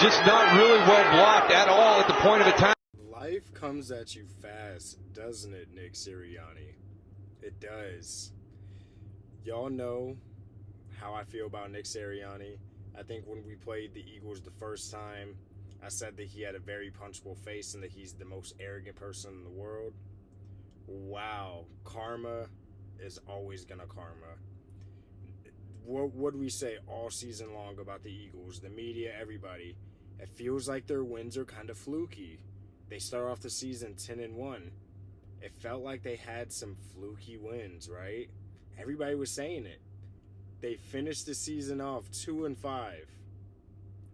just not really well blocked at all at the point of attack. Life comes at you fast, doesn't it, Nick Sirianni? It does. Y'all know how I feel about Nick Sirianni. I think when we played the Eagles the first time, I said that he had a very punchable face and that he's the most arrogant person in the world. Wow. Karma is always gonna karma. What do we say all season long about the Eagles? The media, everybody. It feels like their wins are kind of fluky. They start off the season 10-1. It felt like they had some fluky wins, right? Everybody was saying it. They finished the season off 2-5.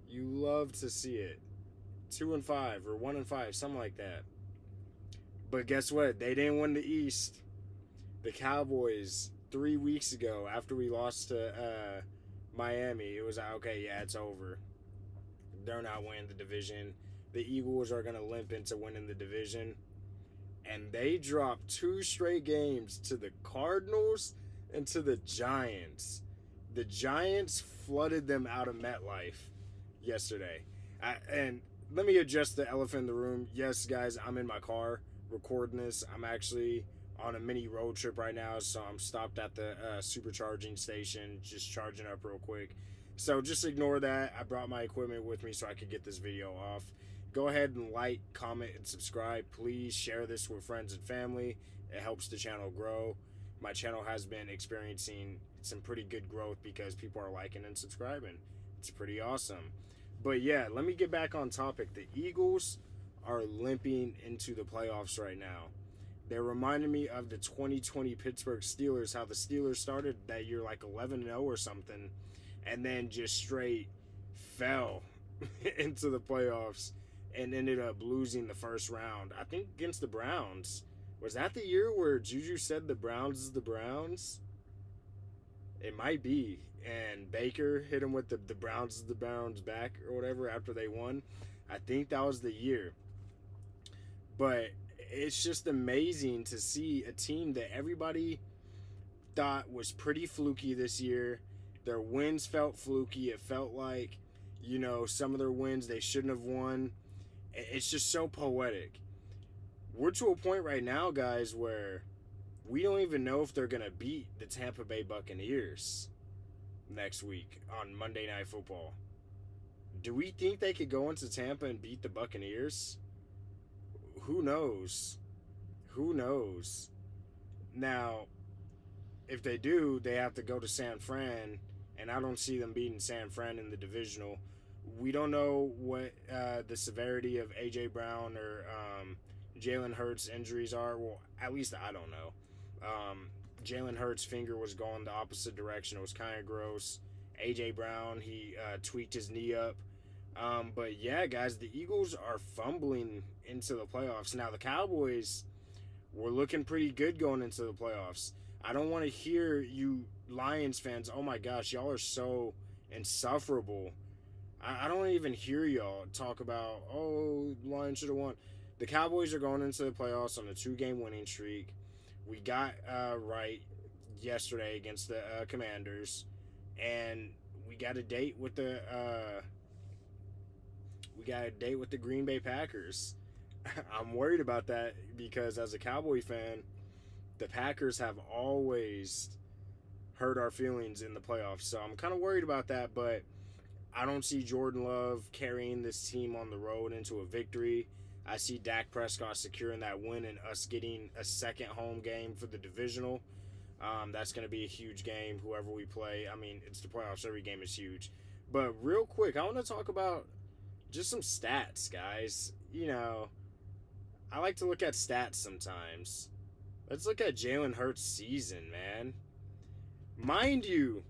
You love to see it. 2-5 or 1-5, something like that. But guess what? They didn't win the East. The Cowboys 3 weeks ago, after we lost to Miami, it was like, okay, yeah, it's over. They're not winning the division. The Eagles are going to limp into winning the division. And they dropped 2 straight games to the Cardinals and to the Giants. The Giants flooded them out of MetLife yesterday. And let me address the elephant in the room. Yes, guys, I'm in my car recording this. I'm actually on a mini road trip right now, so I'm stopped at the supercharging station, just charging up real quick. So just ignore that. I brought my equipment with me so I could get this video off. Go ahead and like, comment, and subscribe. Please share this with friends and family. It helps the channel grow. My channel has been experiencing some pretty good growth because people are liking and subscribing. It's pretty awesome. But yeah, let me get back on topic. The Eagles are limping into the playoffs right now. They're reminding me of the 2020 Pittsburgh Steelers, how the Steelers started that year like 11-0 or something, and then just straight fell into the playoffs and ended up losing the first round. I think against the Browns. Was that the year where Juju said the Browns is the Browns? It might be. And Baker hit him with the Browns is the Browns back or whatever after they won. I think that was the year. But it's just amazing to see a team that everybody thought was pretty fluky this year. Their wins felt fluky. It felt like, you know, some of their wins they shouldn't have won. It's just so poetic. We're to a point right now, guys, where we don't even know if they're going to beat the Tampa Bay Buccaneers next week on Monday Night Football. Do we think they could go into Tampa and beat the Buccaneers? Who knows? Who knows? Now, if they do, they have to go to San Fran, and I don't see them beating San Fran in the divisional. We don't know what the severity of A.J. Brown or Jalen Hurts' injuries are. Well, at least I don't know. Jalen Hurts' finger was going the opposite direction. It was kind of gross. A.J. Brown, he tweaked his knee up. But yeah, guys, the Eagles are fumbling into the playoffs. Now, the Cowboys were looking pretty good going into the playoffs. I don't want to hear you Lions fans, oh my gosh, y'all are so insufferable. I don't even hear y'all talk about, oh, Lions should have won. The Cowboys are going into the playoffs on a 2-game winning streak. We got right yesterday against the Commanders, and we got a date with the Green Bay Packers. I'm worried about that because as a Cowboy fan, the Packers have always hurt our feelings in the playoffs. So I'm kind of worried about that, but I don't see Jordan Love carrying this team on the road into a victory. I see Dak Prescott securing that win and us getting a second home game for the divisional. That's going to be a huge game, whoever we play. I mean, it's the playoffs. Every game is huge. But real quick, I want to talk about just some stats, guys. You know, I like to look at stats sometimes. Let's look at Jalen Hurts' season, man. Mind you,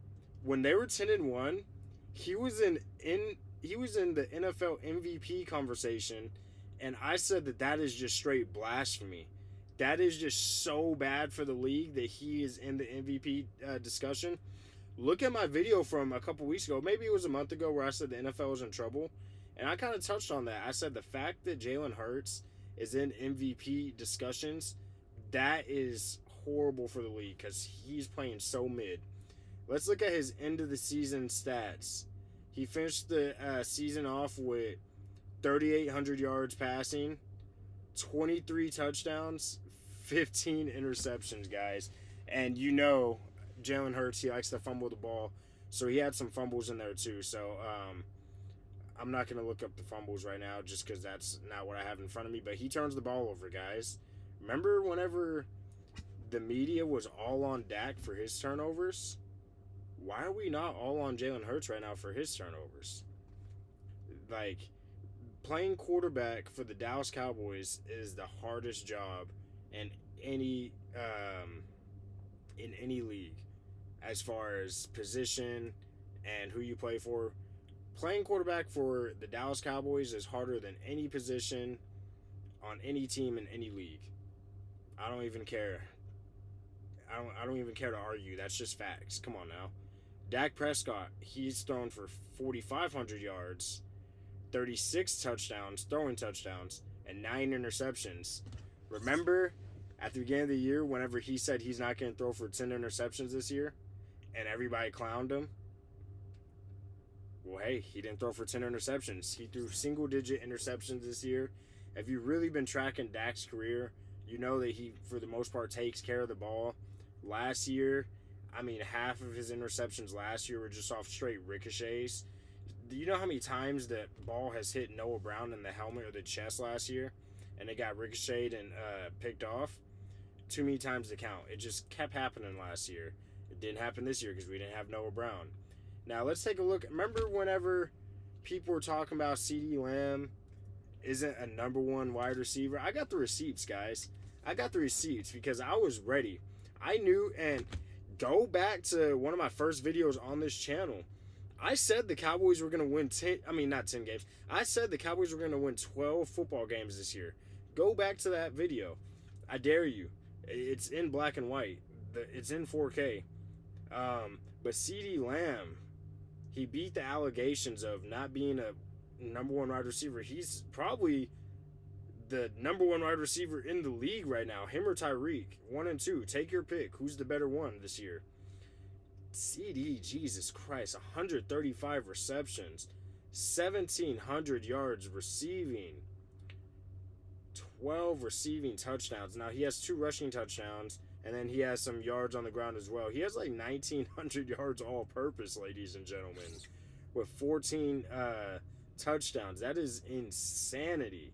when they were 10-1, he was in the NFL MVP conversation, and I said that is just straight blasphemy. That is just so bad for the league that he is in the MVP discussion. Look at my video from a couple weeks ago. Maybe it was a month ago where I said the NFL was in trouble. And I kind of touched on that. I said the fact that Jalen Hurts is in MVP discussions, that is horrible for the league because he's playing so mid. Let's look at his end of the season stats. He finished the season off with 3,800 yards passing, 23 touchdowns, 15 interceptions, guys. And you know, Jalen Hurts, he likes to fumble the ball. So he had some fumbles in there too. So I'm not going to look up the fumbles right now just because that's not what I have in front of me. But he turns the ball over, guys. Remember whenever the media was all on Dak for his turnovers? Why are we not all on Jalen Hurts right now for his turnovers? Like, playing quarterback for the Dallas Cowboys is the hardest job in any league, as far as position and who you play for. Playing quarterback for the Dallas Cowboys is harder than any position on any team in any league. I don't even care. I don't even care to argue. That's just facts. Come on now. Dak Prescott, he's thrown for 4,500 yards, 36 touchdowns, throwing touchdowns, and 9 interceptions. Remember at the beginning of the year whenever he said he's not going to throw for 10 interceptions this year and everybody clowned him? Well, hey, he didn't throw for 10 interceptions. He threw single-digit interceptions this year. If you've really been tracking Dak's career, you know that he, for the most part, takes care of the ball. Last year, I mean, half of his interceptions last year were just off straight ricochets. Do you know how many times that ball has hit Noah Brown in the helmet or the chest last year and it got ricocheted and picked off? Too many times to count. It just kept happening last year. It didn't happen this year because we didn't have Noah Brown. Now, let's take a look. Remember whenever people were talking about CeeDee Lamb isn't a number one wide receiver? I got the receipts, guys. I got the receipts because I was ready. I knew, and go back to one of my first videos on this channel. I said the Cowboys were going to win not 10 games. I said the Cowboys were going to win 12 football games this year. Go back to that video. I dare you. It's in black and white. It's in 4K. But CeeDee Lamb, he beat the allegations of not being a number one wide receiver. He's probably the number one wide receiver in the league right now. Him or Tyreek. 1 and 2. Take your pick. Who's the better one this year? CD, Jesus Christ. 135 receptions. 1,700 yards receiving. 12 receiving touchdowns. Now, he has 2 rushing touchdowns. And then he has some yards on the ground as well. He has like 1,900 yards all-purpose, ladies and gentlemen, with 14 touchdowns. That is insanity.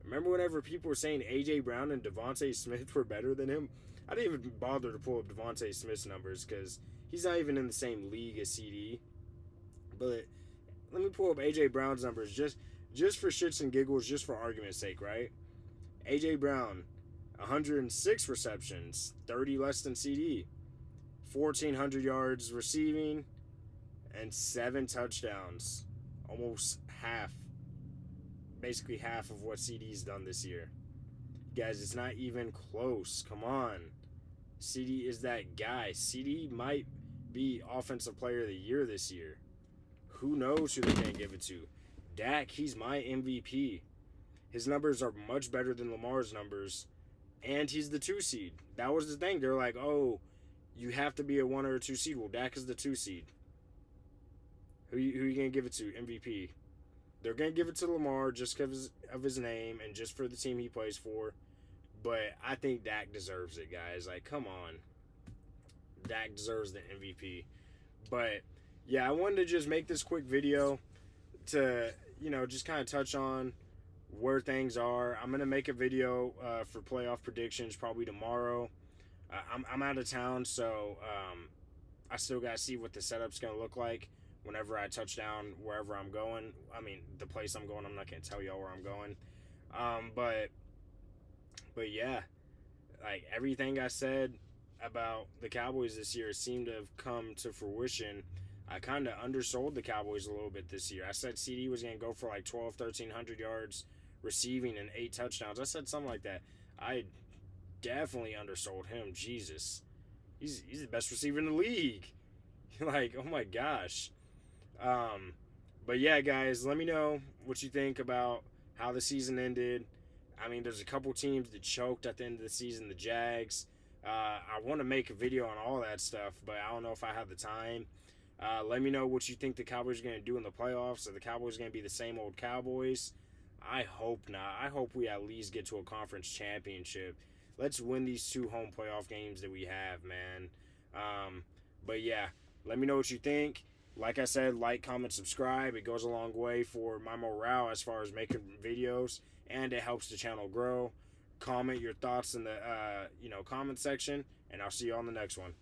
Remember whenever people were saying A.J. Brown and Devontae Smith were better than him? I didn't even bother to pull up Devontae Smith's numbers because he's not even in the same league as CD. But let me pull up A.J. Brown's numbers just for shits and giggles, just for argument's sake, right? A.J. Brown, 106 receptions, 30 less than CD, 1,400 yards receiving, and 7 touchdowns. Almost half, basically half of what CD's done this year. Guys, it's not even close. Come on. CD is that guy. CD might be Offensive Player of the Year this year. Who knows who they can give it to? Dak, he's my MVP. His numbers are much better than Lamar's numbers. And he's the 2 seed. That was the thing. They're like, oh, you have to be a 1 or a 2 seed. Well, Dak is the 2 seed. Who you going to give it to? MVP. They're going to give it to Lamar just because of his name and just for the team he plays for. But I think Dak deserves it, guys. Like, come on. Dak deserves the MVP. But, yeah, I wanted to just make this quick video to, just kind of touch on where things are. I'm going to make a video for playoff predictions probably tomorrow. I'm out of town, so I still got to see what the setup's going to look like whenever I touch down wherever I'm going. I mean, the place I'm going, I'm not going to tell y'all where I'm going. But yeah, like everything I said about the Cowboys this year seemed to have come to fruition. I kind of undersold the Cowboys a little bit this year. I said CD was going to go for like 1,300 yards receiving and 8 touchdowns. I said something like that. I definitely undersold him. Jesus. He's the best receiver in the league. Like, oh my gosh. But yeah, guys, let me know what you think about how the season ended. I mean, there's a couple teams that choked at the end of the season, the Jags. I want to make a video on all that stuff, but I don't know if I have the time. Let me know what you think the Cowboys are going to do in the playoffs. Are the Cowboys going to be the same old Cowboys? I hope not. I hope we at least get to a conference championship. Let's win these 2 home playoff games that we have, man. But yeah, let me know what you think. Like I said, like, comment, subscribe. It goes a long way for my morale as far as making videos, and it helps the channel grow. Comment your thoughts in the comment section, and I'll see you on the next one.